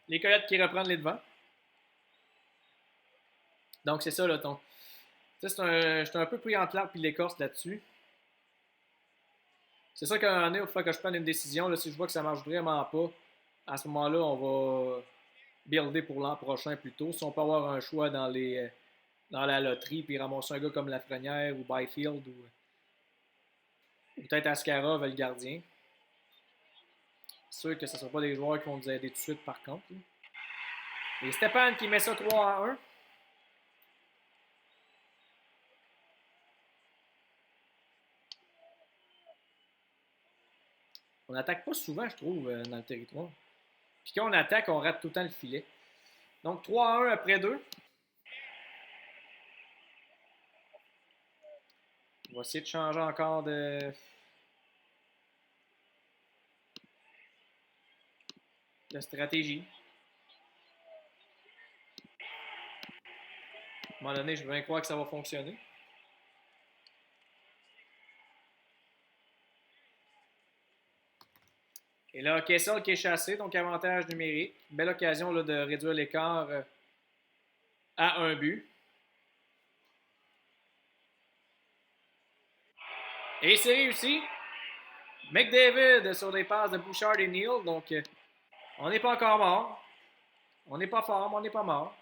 Les Coyotes qui reprennent les devants. Donc, c'est ça, là, ton. J'étais un peu pris entre l'arbre et l'écorce là-dessus. C'est ça qu'à un moment donné, il va falloir que je prenne une décision. Là, si je vois que ça marche vraiment pas, à ce moment-là, on va builder pour l'an prochain plutôt. Si on peut avoir un choix dans la loterie, puis ramasser un gars comme Lafrenière ou Byfield ou peut-être Askarov, le gardien. C'est sûr que ce ne sera pas des joueurs qui vont nous aider tout de suite, par contre. Là. Et Stepan qui met ça 3-1. On n'attaque pas souvent, je trouve, dans le territoire. Puis quand on attaque, on rate tout le temps le filet. Donc 3-1 après 2. On va essayer de changer encore de stratégie. À un moment donné, je veux bien croire que ça va fonctionner. Et là, Kessel qui est chassé, donc avantage numérique. Belle occasion là, de réduire l'écart à un but. Et c'est réussi. McDavid sur des passes de Bouchard et Neal. Donc, on n'est pas encore mort. On n'est pas fort, mais on n'est pas mort.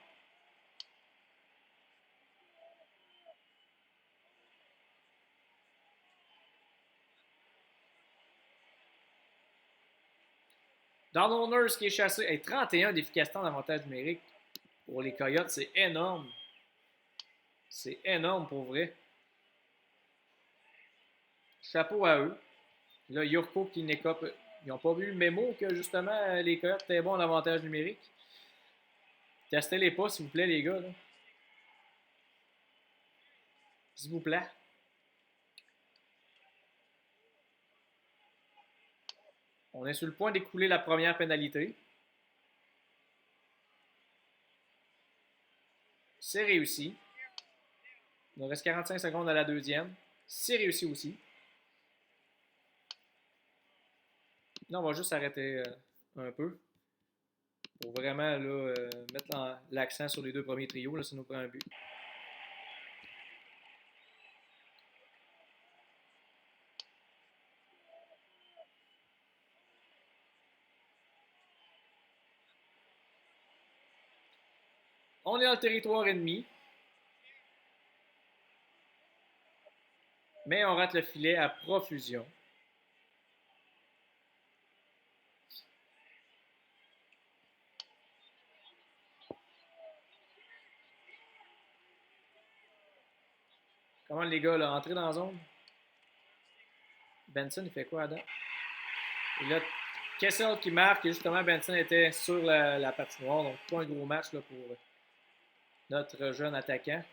Donald Nurse qui est chassé. Hey, 31 d'efficacité en avantage numérique pour les Coyotes. C'est énorme. C'est énorme pour vrai. Chapeau à eux. Là, Yurko qui n'écope. Ils n'ont pas vu le mémo que justement les Coyotes étaient bons en avantage numérique. Testez-les pas, s'il vous plaît, les gars. Là. S'il vous plaît. On est sur le point d'écouler la première pénalité. C'est réussi. Il nous reste 45 secondes à la deuxième. C'est réussi aussi. Là, on va juste arrêter un peu. Pour vraiment là, mettre l'accent sur les deux premiers trios. Là, ça nous prend un but. On est dans le territoire ennemi. Mais on rate le filet à profusion. Comment les gars, là, entrer dans la zone? Benson, il fait quoi là-dedans? Et là, Kessel qui marque, et justement, Benson était sur la patinoire, donc pas un gros match là, pour notre jeune attaquant.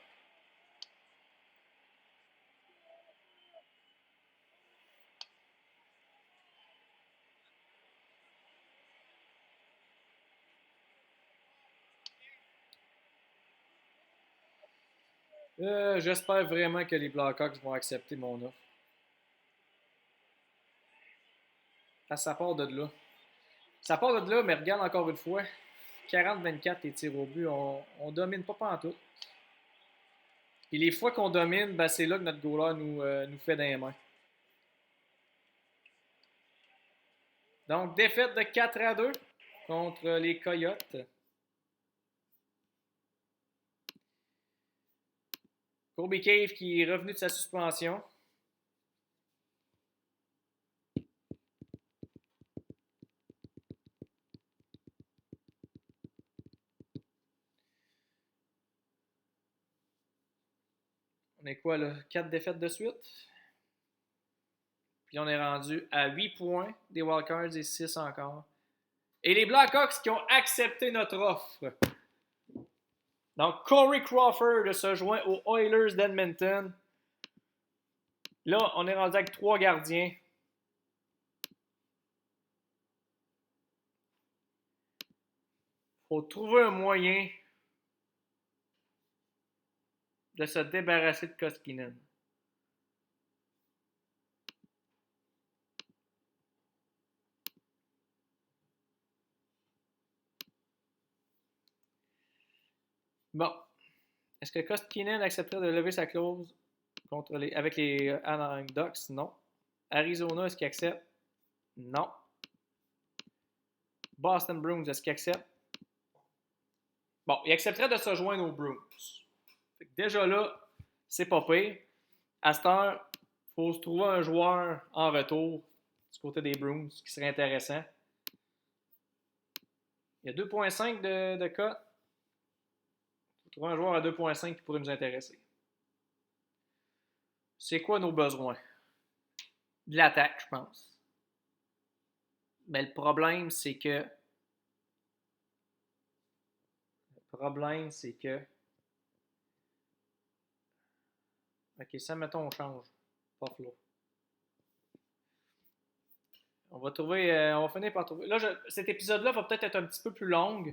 J'espère vraiment que les Blackhawks vont accepter mon offre. Ah, ça part de là. Ça part de là, mais regarde encore une fois. 40-24 les tirs au but, on domine pas pantoute. Puis les fois qu'on domine, ben c'est là que notre goaler nous fait dans les mains. Donc, défaite de 4-2 contre les Coyotes. Kobe Cave qui est revenu de sa suspension. On est quoi là? 4 défaites de suite. Puis on est rendu à 8 points des Wildcards et 6 encore. Et les Blackhawks qui ont accepté notre offre. Donc, Corey Crawford se joint aux Oilers d'Edmonton. Là, on est rendu avec 3 gardiens. Faut trouver un moyen de se débarrasser de Koskinen. Bon. Est-ce que Koskinen accepterait de lever sa clause avec les Anaheim Ducks? Non. Arizona, est-ce qu'il accepte? Non. Boston Bruins, est-ce qu'il accepte? Bon, il accepterait de se joindre aux Bruins. Fait que déjà là, c'est pas pire. À cette heure, il faut se trouver un joueur en retour du côté des Bruins qui serait intéressant. Il y a 2.5 de cote. Il faut trouver un joueur à 2.5 qui pourrait nous intéresser. C'est quoi nos besoins? De l'attaque, je pense. Mais le problème, c'est que. Ok, ça, mettons, on change. Pas flow. On va finir par trouver. Là, cet épisode-là va peut-être être un petit peu plus long.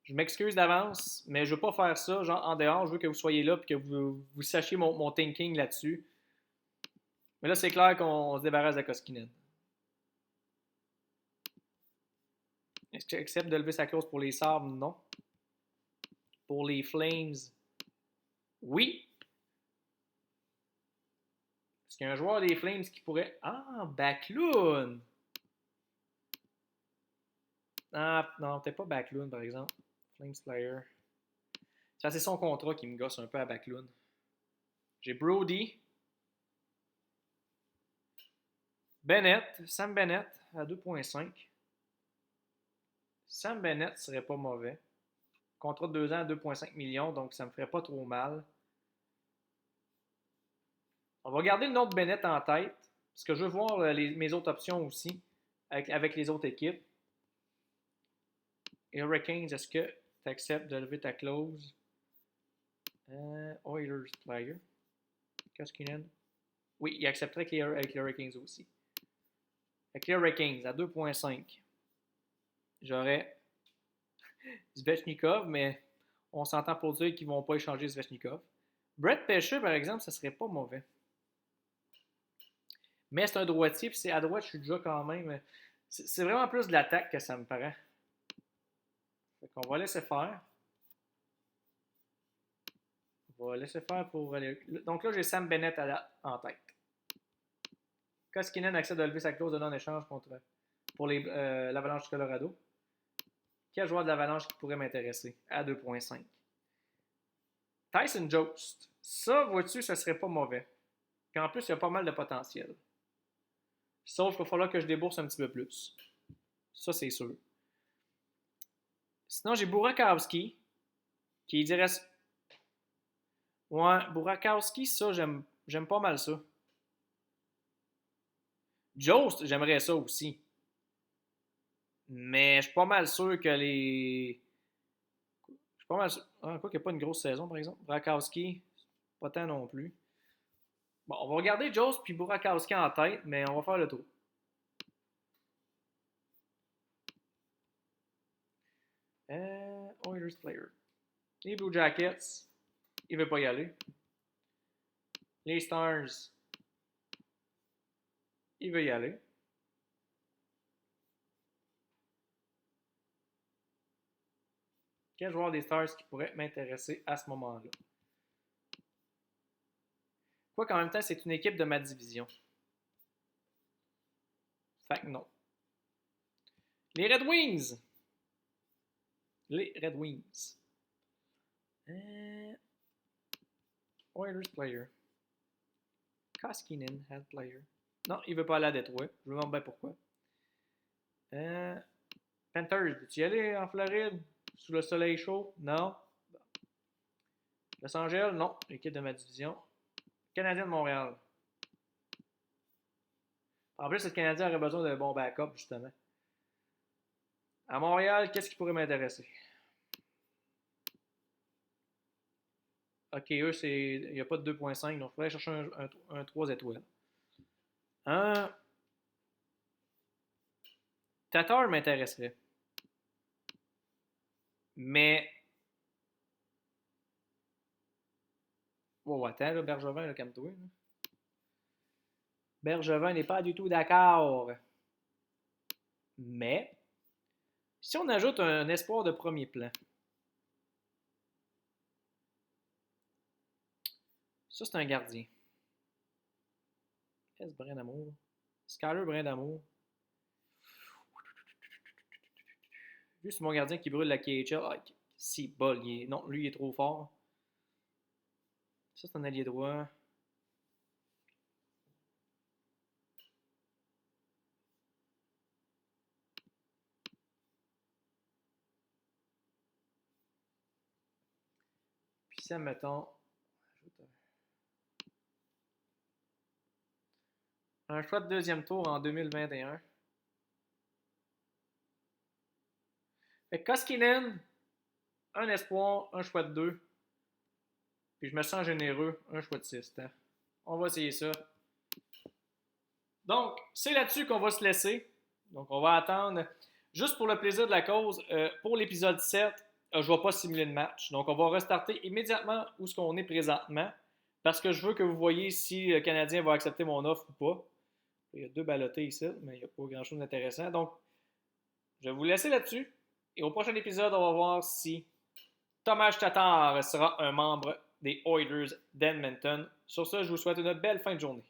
Je m'excuse d'avance, mais je ne veux pas faire ça, genre en dehors. Je veux que vous soyez là et que vous sachiez mon thinking là-dessus. Mais là, c'est clair qu'on se débarrasse de Koskinen. Est-ce que j'accepte de lever sa clause pour les Sabres? Non. Pour les Flames? Oui. Est-ce qu'il y a un joueur des Flames qui pourrait. Ah, Backlund! Ah, non, peut-être pas Backlund, par exemple. Flames player. Ça, c'est son contrat qui me gosse un peu à Backlund. J'ai Brody. Bennett, Sam Bennett à 2.5. Sam Bennett serait pas mauvais. Contrat de 2 ans à 2,5 millions, donc ça me ferait pas trop mal. On va garder le nom de Bennett en tête, parce que je veux voir mes autres options aussi, avec les autres équipes. Hurricanes, est-ce que tu acceptes de lever ta clause? Oilers player. Koskinen. Oui, il accepterait avec les Hurricanes aussi. Avec les Hurricanes, à 2,5. J'aurais Svechnikov, mais on s'entend pour dire qu'ils ne vont pas échanger Svechnikov. Brett Pesce, par exemple, ça serait pas mauvais. Mais c'est un droitier, puis c'est à droite, je suis déjà quand même. C'est vraiment plus de l'attaque que ça me paraît. Fait qu'on va laisser faire. On va laisser faire pour aller. Donc là, j'ai Sam Bennett en tête. Koskinen accepte de lever sa clause de non-échange pour l'Avalanche du Colorado. Quel joueur de l'Avalanche qui pourrait m'intéresser à 2,5? Tyson Jost. Ça, vois-tu, ça serait pas mauvais. Puis en plus, il y a pas mal de potentiel. Sauf qu'il va falloir que je débourse un petit peu plus. Ça, c'est sûr. Sinon, j'ai Burakovsky, qui dirait. Ouais, Burakovsky, ça, j'aime pas mal ça. Jost, j'aimerais ça aussi. Mais je suis pas mal sûr que les. Je suis pas mal sûr. Ah, quoi qu'il n'y a pas une grosse saison, par exemple. Burakovsky, pas tant non plus. Bon, on va regarder Jost puis Burakovsky en tête, mais on va faire le tour. Oilers player. Les Blue Jackets, il veut pas y aller. Les Stars, il veut y aller. Quel joueur des Stars qui pourrait m'intéresser à ce moment-là? Quoi qu'en même temps, c'est une équipe de ma division. Fait que non. Les Red Wings. Les Red Wings. Oilers player. Koskinen, head player. Non, il veut pas aller à Détroit. Je me demande bien pourquoi. Panthers, veux-tu y aller en Floride? Sous le soleil chaud? Non. Los Angeles? Non. L'équipe de ma division. Canadien de Montréal. En plus, le Canadien aurait besoin de bons backups, justement. À Montréal, qu'est-ce qui pourrait m'intéresser? Ok, eux, il n'y a pas de 2,5, donc il faudrait chercher un 3 étoiles. Tatar m'intéresserait. Mais. Oh, attends, là, Bergevin, là, calme-toi. Bergevin n'est pas du tout d'accord. Mais. Si on ajoute un espoir de premier plan. Ça, c'est un gardien. Est-ce Brindamour? Skyler Brindamour. Juste mon gardien qui brûle la KHL. Ah, si, bol. Non, lui, il est trop fort. Ça, c'est un allié droit. Puis ça, mettons. Un choix de deuxième tour en 2021. Fait que Koskinen, un espoir, un choix de 2. Puis je me sens généreux, un choix de 6. Hein? On va essayer ça. Donc, c'est là-dessus qu'on va se laisser. Donc, on va attendre. Juste pour le plaisir de la cause, pour l'épisode 7, je ne vais pas simuler de match. Donc, on va restarter immédiatement où ce qu'on est présentement. Parce que je veux que vous voyez si le Canadien va accepter mon offre ou pas. Il y a 2 ballottés ici, mais il n'y a pas grand-chose d'intéressant. Donc, je vais vous laisser là-dessus. Et au prochain épisode, on va voir si Thomas Tatar sera un membre des Oilers d'Edmonton. Sur ce, je vous souhaite une belle fin de journée.